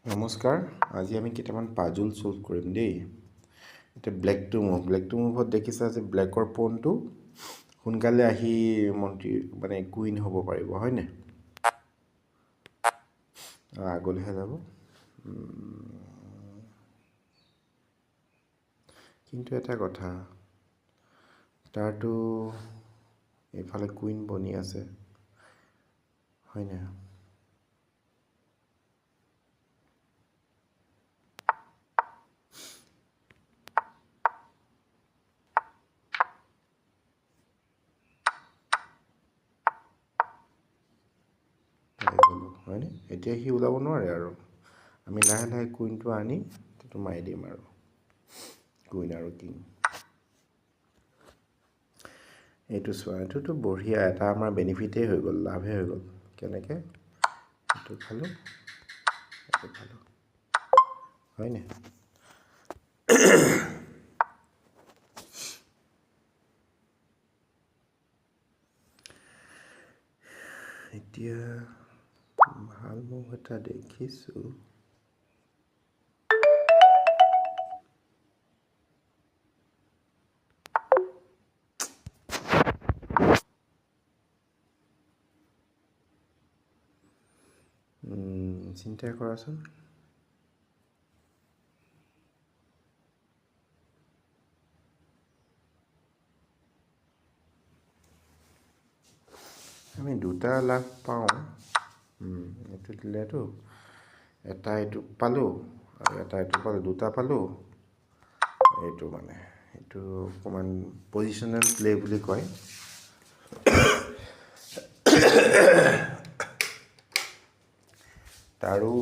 নমস্কাৰ, আজি আমি কেইটামান পাজল সলভ কৰিম দেই। এতিয়া ব্লেক টু মুভত দেখিছা যে ব্লেকৰ পণটো সোনকালে আহি মন্ত্ৰী মানে কুইন হ'ব পাৰিব, হয়নে? আগলৈহে যাব, কিন্তু এটা কথা, তাৰতো এইফালে কুইন বনি আছে, হয়নে? হয়নে? এতিয়া সি ওলাব নোৱাৰে আৰু আমি লাহে লাহে কুইনটো আনি সেইটো মাৰি দিম আৰু কুইন আৰু কিং। এইটো চোৱা, এইটোতো বঢ়িয়া, এটা আমাৰ বেনিফিটেই হৈ গ'ল, লাভে হৈ গ'ল। কেনেকৈ? এইটো খালোঁ, এইটো খালোঁ, হয়নে? এতিয়া ভাল মুভ এটা দেখিছোঁ। চিন্তা কৰাচোন। আমি দুটা লাভ পাওঁ, এইটো দিলেতো এটা এইটো পালোঁ আৰু এটা এইটো পালোঁ, দুটা পালোঁ। এইটো মানে এইটো অকণমান পজিশ্যনেল প্লে বুলি কয়। তাৰো